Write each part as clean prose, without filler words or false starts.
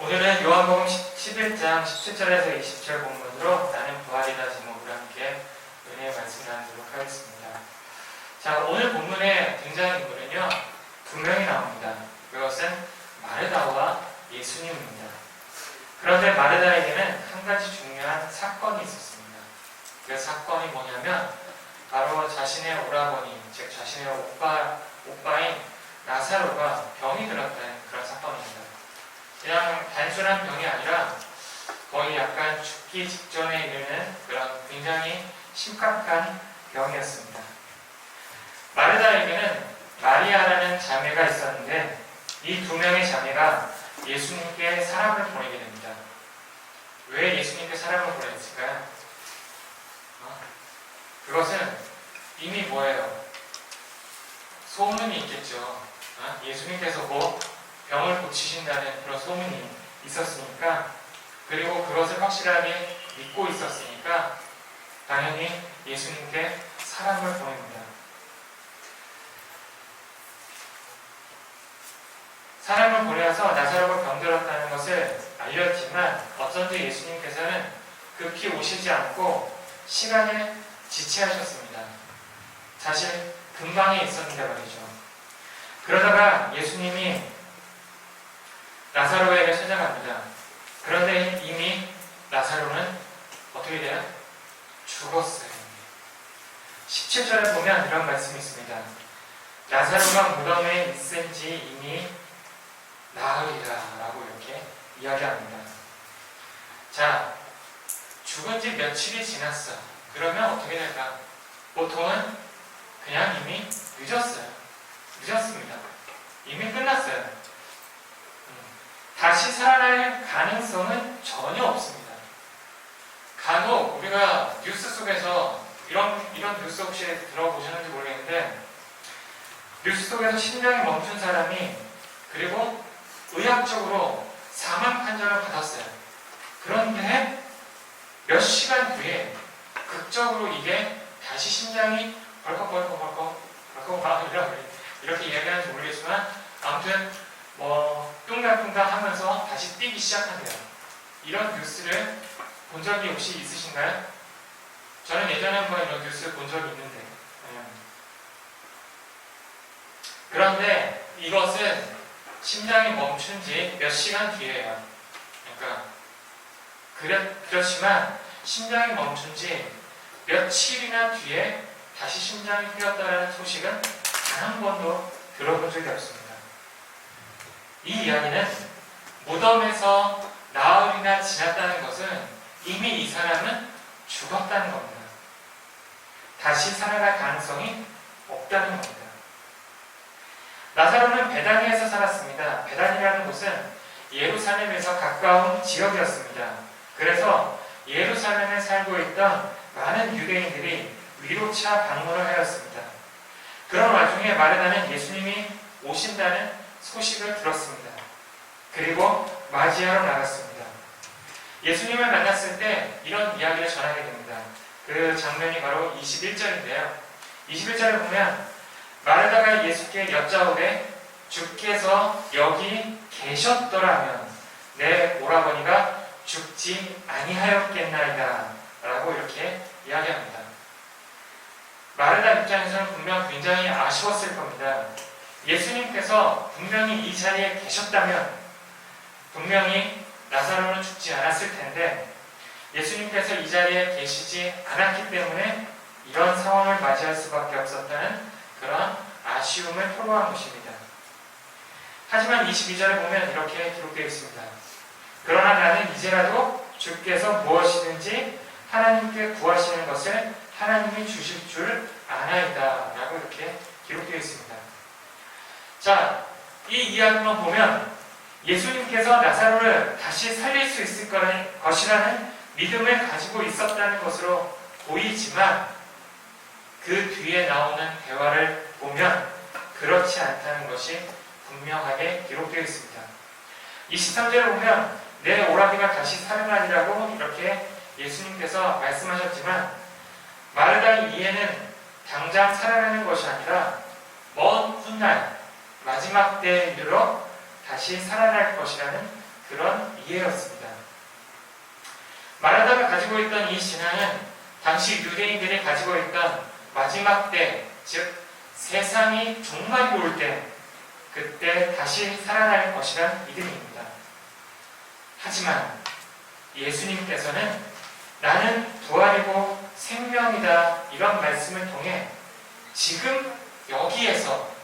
오늘은 요한복음 11장 17절에서 20절 본문으로 나는 부활이다 제목으로 함께 은혜의 말씀을 나누도록 하겠습니다. 자, 오늘 본문에 등장인물은요, 두 명이 나옵니다. 그것은 마르다와 예수님입니다. 그런데 마르다에게는 한 가지 중요한 사건이 있었습니다. 그 사건이 뭐냐면 바로 자신의 오라버니, 즉 자신의 오빠인 나사로가 병이 들었다는 그런 사건입니다. 그냥 단순한 병이 아니라 거의 약간 죽기 직전에 이르는 그런 굉장히 심각한 병이었습니다. 마르다에게는 마리아라는 자매가 있었는데 이 두 명의 자매가 예수님께 사람을 보내게 됩니다. 왜 예수님께 사람을 보냈을까요? 그것은 이미 뭐예요? 소문이 있겠죠. 예수님께서 뭐 병을 고치신다는 그런 소문이 있었으니까, 그리고 그것을 확실하게 믿고 있었으니까 당연히 예수님께 사람을 보냅니다. 사람을 보내서 나사로가 병들었다는 것을 알렸지만 어쩐지 예수님께서는 급히 오시지 않고 시간에 지체하셨습니다. 사실 근방에 있었는데 말이죠. 그러다가 예수님이 나사로에게 찾아갑니다. 그런데 이미 나사로는 어떻게 돼요? 죽었어요. 17절에 보면 이런 말씀이 있습니다. 나사로가 무덤에 있은 지 이미 나흘이다 라고 이렇게 이야기합니다. 자, 죽은 지 며칠이 지났어. 그러면 어떻게 될까? 보통은 그냥 이미 늦었습니다. 이미 끝났어요. 다시 살아날 가능성은 전혀 없습니다. 간혹 우리가 뉴스 속에서 이런 뉴스 혹시 들어보셨는지 모르겠는데, 뉴스 속에서 심장이 멈춘 사람이 그리고 의학적으로 사망 판정을 받았어요. 그런데 몇 시간 뒤에 극적으로 이게 다시 심장이 벌컥 이렇게 이야기하는지 모르겠지만 아무튼 뚱당뚱당 하면서 다시 뛰기 시작한대요. 이런 뉴스를 본 적이 혹시 있으신가요? 저는 예전에 한번 이런 뉴스 본 적이 있는데, 그런데 이것은 심장이 멈춘 지 몇 시간 뒤에요. 그렇지만 심장이 멈춘 지 며칠이나 뒤에 다시 심장이 뛰었다는 소식은 단 한 번도 들어본 적이 없습니다. 이 이야기는 무덤에서 나흘이나 지났다는 것은 이미 이 사람은 죽었다는 겁니다. 다시 살아날 가능성이 없다는 겁니다. 나사로는 베다니에서 살았습니다. 베다니라는 곳은 예루살렘에서 가까운 지역이었습니다. 그래서 예루살렘에 살고 있던 많은 유대인들이 위로차 방문을 하였습니다. 그런 와중에 마르다는 예수님이 오신다는 소식을 들었습니다. 그리고 맞이하러 나갔습니다. 예수님을 만났을 때 이런 이야기를 전하게 됩니다. 그 장면이 바로 21절인데요. 21절에 보면 마르다가 예수께 여짜오되 주께서 여기 계셨더라면 내 오라버니가 죽지 아니하였겠나이다 라고 이렇게 이야기합니다. 마르다 입장에서는 분명 굉장히 아쉬웠을 겁니다. 예수님께서 분명히 이 자리에 계셨다면 분명히 나사로는 죽지 않았을 텐데 예수님께서 이 자리에 계시지 않았기 때문에 이런 상황을 맞이할 수밖에 없었다는 그런 아쉬움을 토로한 것입니다. 하지만 22절에 보면 이렇게 기록되어 있습니다. 그러나 나는 이제라도 주께서 무엇이든지 하나님께 구하시는 것을 하나님이 주실 줄 아나이다 라고 이렇게 기록되어 있습니다. 자, 이 이야기만 보면 예수님께서 나사로를 다시 살릴 수 있을 것이라는 믿음을 가지고 있었다는 것으로 보이지만 그 뒤에 나오는 대화를 보면 그렇지 않다는 것이 분명하게 기록되어 있습니다. 23절에 보면 내 오라비가 다시 살아나리라고 이렇게 예수님께서 말씀하셨지만 마르다의 이해는 당장 살아나는 것이 아니라 먼 훗날 마지막 때에 이르러 다시 살아날 것이라는 그런 이해였습니다. 마라다가 가지고 있던 이 신앙은 당시 유대인들이 가지고 있던 마지막 때, 즉 세상이 종말이 올 때, 그때 다시 살아날 것이란 믿음입니다. 하지만 예수님께서는 나는 부활이고 생명이다 이런 말씀을 통해 지금 여기에서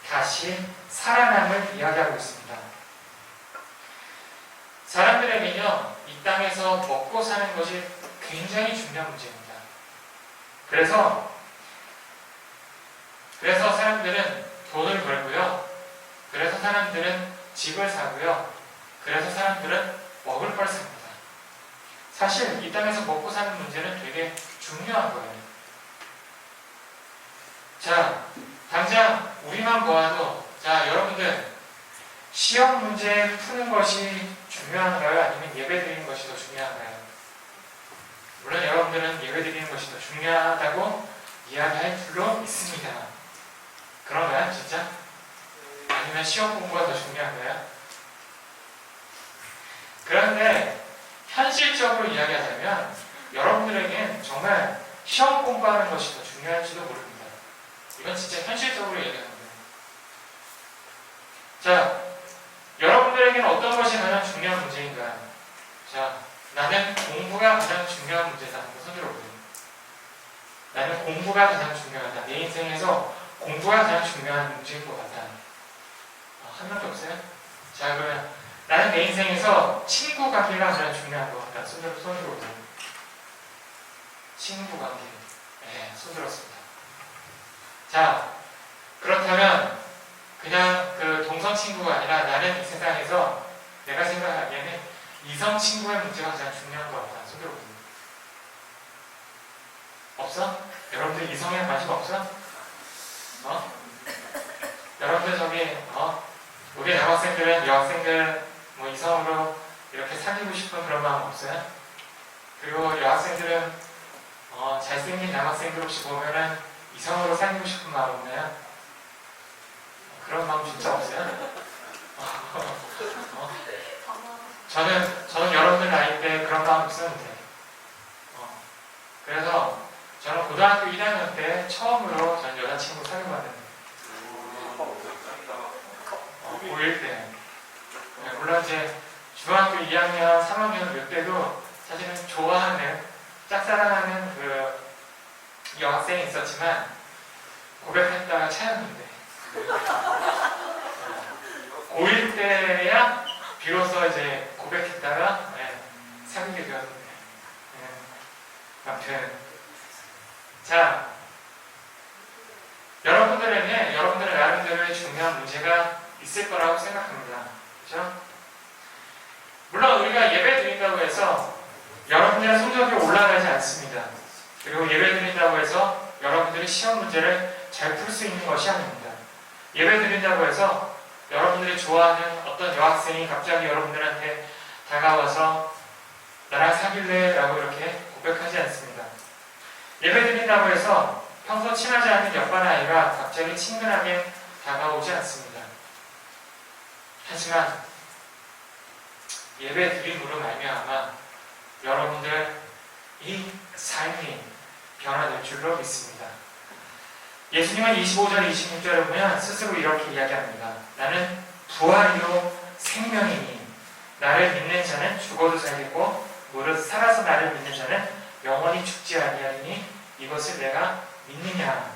다시 살아남을 이야기하고 있습니다. 사람들에게는요, 이 땅에서 먹고 사는 것이 굉장히 중요한 문제입니다. 그래서 사람들은 돈을 벌고요. 그래서 사람들은 집을 사고요. 그래서 사람들은 먹을 걸 삽니다. 사실 이 땅에서 먹고 사는 문제는 되게 중요한 거예요. 자, 당장 우리만 보아도, 자, 여러분들 시험 문제 푸는 것이 중요한가요? 아니면 예배 드리는 것이 더 중요한가요? 물론 여러분들은 예배 드리는 것이 더 중요하다고 이야기할 줄로 있습니다. 그런가요? 진짜? 아니면 시험 공부가 더 중요한가요? 그런데 현실적으로 이야기하자면 여러분들에겐 정말 시험 공부하는 것이 더 중요할지도 모릅니다. 이건 진짜 현실적으로 얘기하는 거예요. 자, 여러분들에게는 어떤 것이 가장 중요한 문제인가요? 자, 나는 공부가 가장 중요한 문제다. 손 들어보세요. 나는 공부가 가장 중요하다. 내 인생에서 공부가 가장 중요한 문제인 것 같다. 한 명도 없어요? 자, 그러면 나는 내 인생에서 친구 관계가 가장 중요한 것 같다. 손 들어보세요. 친구 관계. 네, 손 들었습니다. 자, 그렇다면 그냥 그 동성 친구가 아니라 나는 이 세상에서 내가 생각하기에는 이성 친구의 문제가 가장 중요한 것 같다. 손 들어보세요. 없어? 여러분들 이성에 관심 없어? 여러분들 저기 우리 남학생들은 여학생들 뭐 이성으로 이렇게 사귀고 싶은 그런 마음 없어요? 그리고 여학생들은 잘생긴 남학생들 혹시 보면은 이성으로 사귀고 싶은 마음 없나요? 그런 마음 진짜 없어요? 저는 여러분들 나이 때 그런 마음 있었는데 그래서 저는 고등학교 1학년 때 처음으로 전 여자친구 사귀어봤는데 고1 때. 네, 물론 이제 중학교 2학년, 3학년 이때도 사실은 좋아하는, 짝사랑하는 그 여학생이 있었지만 고백했다가 차였는데 고1 때야 비로소 이제 고백했다가 사귀게 되었는데 아무튼 자, 여러분들에게 여러분들의 나름대로의 중요한 문제가 있을 거라고 생각합니다. 그렇죠? 물론 우리가 예배 드린다고 해서 여러분들의 성적이 올라가지 않습니다. 그리고 예배 드린다고 해서 여러분들이 시험 문제를 잘 풀 수 있는 것이 아닙니다. 예배 드린다고 해서 여러분들이 좋아하는 어떤 여학생이 갑자기 여러분들한테 다가와서 나랑 사귈래? 라고 이렇게 고백하지 않습니다. 예배 드린다고 해서 평소 친하지 않은 옆반 아이가 갑자기 친근하게 다가오지 않습니다. 하지만 예배 드림으로 말미암아 여러분들 이 삶이 변화될 줄로 믿습니다. 예수님은 25절, 26절을 보면 스스로 이렇게 이야기합니다. 나는 부활이요 생명이니 나를 믿는 자는 죽어도 살겠고 무릇 살아서 나를 믿는 자는 영원히 죽지 아니하리니 이것을 내가 믿느냐.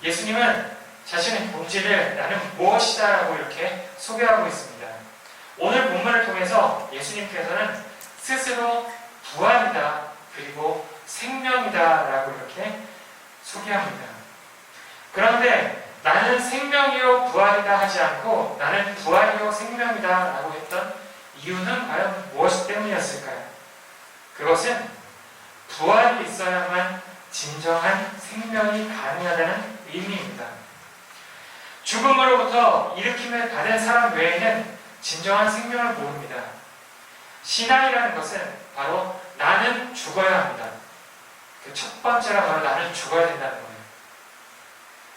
예수님은 자신의 본질을 나는 무엇이다 라고 이렇게 소개하고 있습니다. 오늘 본문을 통해서 예수님께서는 스스로 부활이다 그리고 생명이다 라고 이렇게 소개합니다. 그런데 나는 생명이요 부활이다 하지 않고 나는 부활이요 생명이다 라고 했던 이유는 과연 무엇 때문이었을까요? 그것은 부활이 있어야만 진정한 생명이 가능하다는 의미입니다. 죽음으로부터 일으킴을 받은 사람 외에는 진정한 생명을 모릅니다. 신앙이라는 것은 바로 나는 죽어야 합니다. 그 첫 번째가 바로 나는 죽어야 된다는 거예요.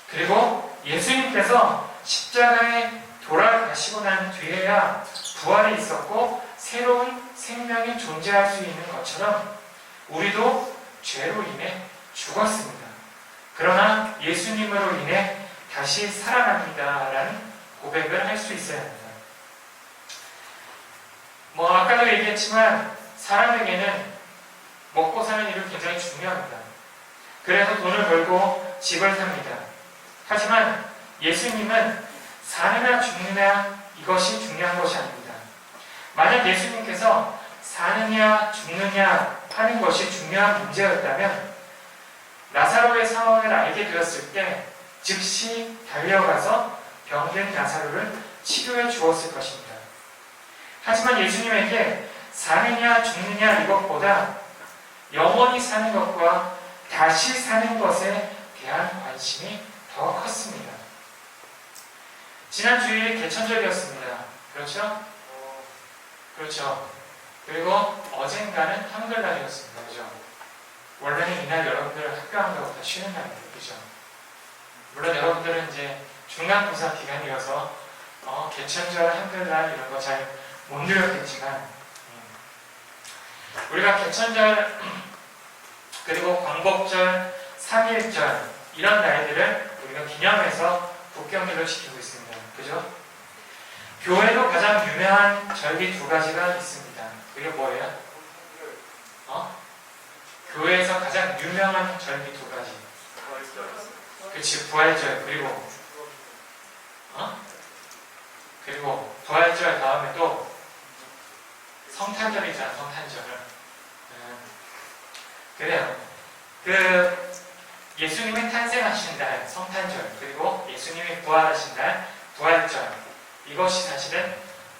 그리고 예수님께서 십자가에 돌아가시고 난 뒤에야 부활이 있었고 새로운 생명이 존재할 수 있는 것처럼 우리도 죄로 인해 죽었습니다. 그러나 예수님으로 인해 다시 살아납니다 라는 고백을 할 수 있어야 합니다. 아까도 얘기했지만 사람에게는 먹고 사는 일이 굉장히 중요합니다. 그래서 돈을 벌고 집을 삽니다. 하지만 예수님은 사느냐 죽느냐 이것이 중요한 것이 아닙니다. 만약 예수님께서 사느냐 죽느냐 하는 것이 중요한 문제였다면 나사로의 상황을 알게 되었을 때 즉시 달려가서 병든 나사로를 치료해 주었을 것입니다. 하지만 예수님에게 사느냐 죽느냐 이것보다 영원히 사는 것과 다시 사는 것에 대한 관심이 더 컸습니다. 지난 주일 개천절이었습니다. 그렇죠? 그렇죠. 그리고 어젠가는 한글날이었습니다. 그죠? 원래는 이날 여러분들 학교 안 가고 다 쉬는 날이에요. 그죠? 물론 여러분들은 이제 중간고사 기간이어서 개천절, 한글날 이런 거 잘 못 누렸겠지만 우리가 개천절 그리고 광복절, 3.1절 이런 날들을 우리가 기념해서 국경일로 지키고 있습니다. 그죠? 교회도 가장 유명한 절기 두 가지가 있습니다. 그게 뭐예요? 교회에서 가장 유명한 절기 두 가지. 그치, 부활절. 그리고 부활절 다음에 또 성탄절이잖아, 성탄절은. 그래요. 예수님이 탄생하신 날, 성탄절, 그리고 예수님이 부활하신 날, 부활절. 이것이 사실은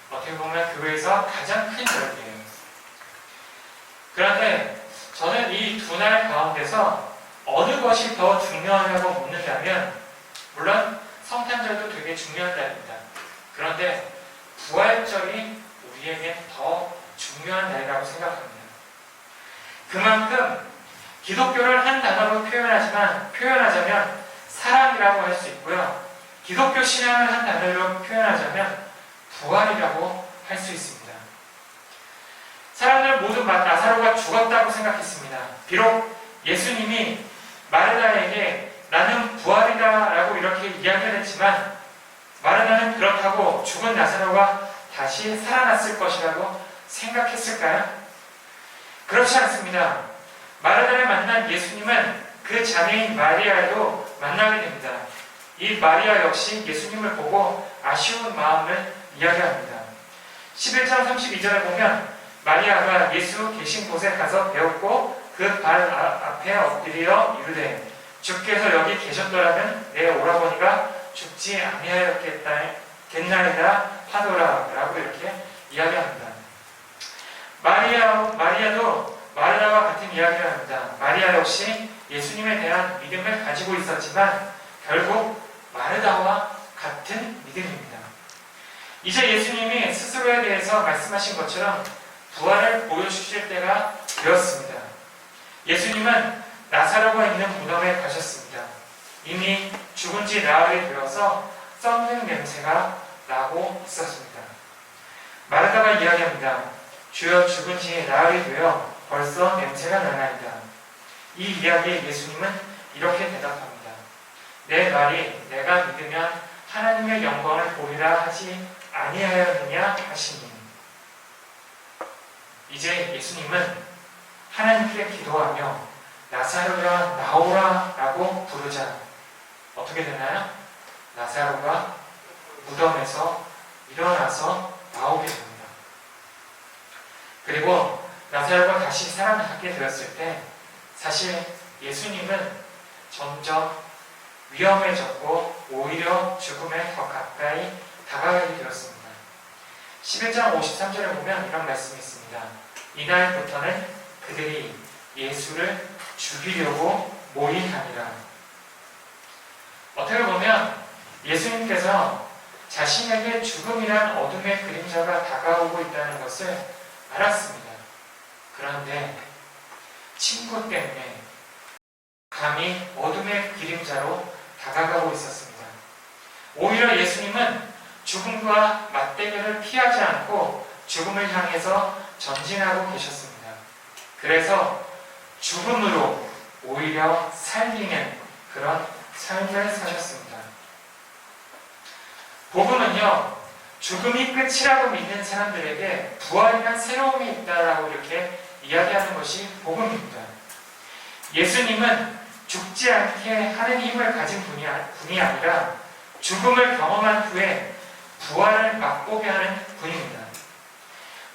어떻게 보면 교회에서 가장 큰 절기예요. 그런데 저는 이 두 날 가운데서 어느 것이 더 중요하냐고 묻는다면 물론 성탄절도 되게 중요한 날입니다. 그런데 부활절이 우리에게 더 중요한 날이라고 생각합니다. 그만큼 기독교를 한 단어로 표현하자면 사랑이라고 할 수 있고요. 기독교 신앙을 한 단어로 표현하자면 부활이라고 할 수 있습니다. 사람들은 모두 나사로가 죽었다고 생각했습니다. 비록 예수님이 마르다에게 나는 부활이다 라고 이렇게 이야기를 했지만 마르다는 그렇다고 죽은 나사로가 다시 살아났을 것이라고 생각했을까요? 그렇지 않습니다. 마르다를 만난 예수님은 그 자매인 마리아도 만나게 됩니다. 이 마리아 역시 예수님을 보고 아쉬운 마음을 이야기합니다. 11장 32절에 보면 마리아가 예수 계신 곳에 가서 배웠고 그 발 앞에 엎드려 이르되 주께서 여기 계셨더라면 내 오라버니가 죽지 아니하였겠나이다 하더라 라고 이렇게 이야기합니다. 마리아도 마르다와 같은 이야기를 합니다. 마리아 역시 예수님에 대한 믿음을 가지고 있었지만 결국 마르다와 같은 믿음입니다. 이제 예수님이 스스로에 대해서 말씀하신 것처럼 부활을 보여주실 때가 되었습니다. 예수님은 나사로가 있는 무덤에 가셨습니다. 이미 죽은 지 나흘이 되어서 썩는 냄새가 나고 있었습니다. 마르다가 이야기합니다. 주여 죽은 지 나흘이 되어 벌써 냄새가 나나이다. 이 이야기에 예수님은 이렇게 대답합니다. 내 말이 내가 믿으면 하나님의 영광을 보리라 하지 아니하였느냐 하시니. 이제 예수님은 하나님께 기도하며 나사로가 나오라 라고 부르자 어떻게 되나요? 나사로가 무덤에서 일어나서 나오게 됩니다. 그리고 나사로가 다시 살아나게 되었을 때 사실 예수님은 점점 위험해졌고 오히려 죽음에 더 가까이 다가가게 되었습니다. 11장 53절에 보면 이런 말씀이 있습니다. 이날부터는 그들이 예수를 죽이려고 모임하니라. 어떻게 보면 예수님께서 자신에게 죽음이란 어둠의 그림자가 다가오고 있다는 것을 알았습니다. 그런데 친구 때문에 감히 어둠의 그림자로 다가가고 있었습니다. 오히려 예수님은 죽음과 맞대결을 피하지 않고 죽음을 향해서 전진하고 계셨습니다. 그래서 죽음으로 오히려 살리는 그런 삶을 사셨습니다. 복음은요, 죽음이 끝이라고 믿는 사람들에게 부활이란 새로움이 있다라고 이렇게 이야기하는 것이 복음입니다. 예수님은 죽지 않게 하는 힘을 가진 분이 아니라 죽음을 경험한 후에 부활을 맛보게 하는 분입니다.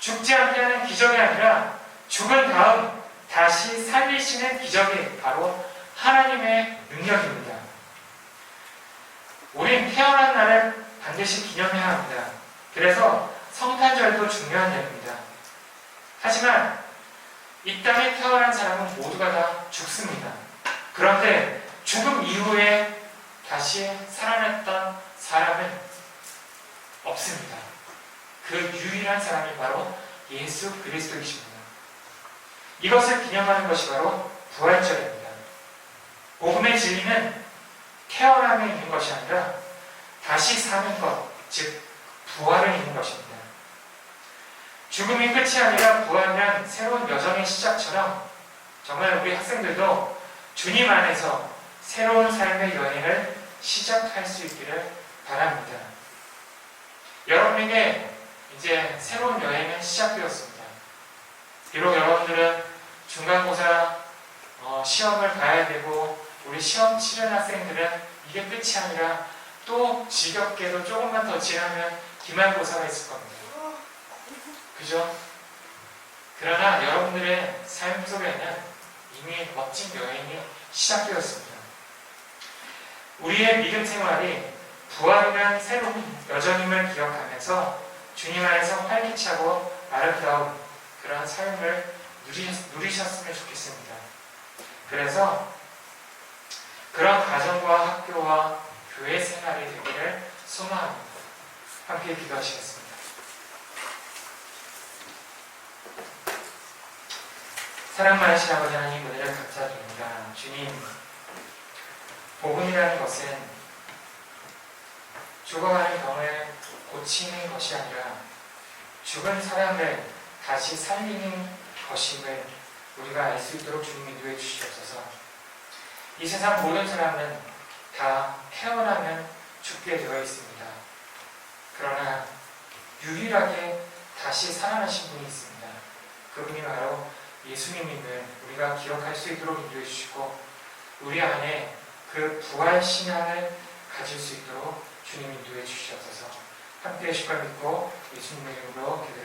죽지 않게 하는 기적이 아니라 죽은 다음 다시 살리시는 기적이 바로 하나님의 능력입니다. 우린 태어난 날을 반드시 기념해야 합니다. 그래서 성탄절도 중요한 날입니다. 하지만 이 땅에 태어난 사람은 모두가 다 죽습니다. 그런데 죽음 이후에 다시 살아났던 사람은 없습니다. 그 유일한 사람이 바로 예수 그리스도이십니다. 이것을 기념하는 것이 바로 부활절입니다. 복음의 진리는 태어남에 있는 것이 아니라 다시 사는 것, 즉 부활에 있는 것입니다. 죽음이 끝이 아니라 부활이란 새로운 여정의 시작처럼 정말 우리 학생들도 주님 안에서 새로운 삶의 여행을 시작할 수 있기를 바랍니다. 여러분에게 이제 새로운 여행은 시작되었습니다. 비록 여러분들은 중간고사 시험을 봐야 되고 우리 시험 치른 학생들은 이게 끝이 아니라 또 지겹게도 조금만 더 지나면 기말고사가 있을 겁니다. 그죠? 그러나 여러분들의 삶 속에는 이미 멋진 여행이 시작되었습니다. 우리의 믿음 생활이 부활이란 새로운 여정임을 기억하면서 주님 안에서 활기차고 아름다운 그런 삶을 누리셨으면 좋겠습니다. 그래서 그런 가정과 학교와 교회 생활이 되기를 소망합니다. 함께 기도하시겠습니다. 사랑 많으신 아버지 하나님, 은혜를 감사드립니다. 주님, 복음이라는 것은 죽어가는 병을 고치는 것이 아니라 죽은 사람을 다시 살리는 것임을 우리가 알 수 있도록 주님 인도해 주시옵소서. 이 세상 모든 사람은 다 태어나면 죽게 되어 있습니다. 그러나 유일하게 다시 살아나신 분이 있습니다. 그분이 바로 예수님임을 우리가 기억할 수 있도록 인도해 주시고 우리 안에 그 부활 신앙을 가질 수 있도록 주님 인도해 주시옵소서. 함께 하실 걸 믿고 예수님의 이름으로 기도합니다.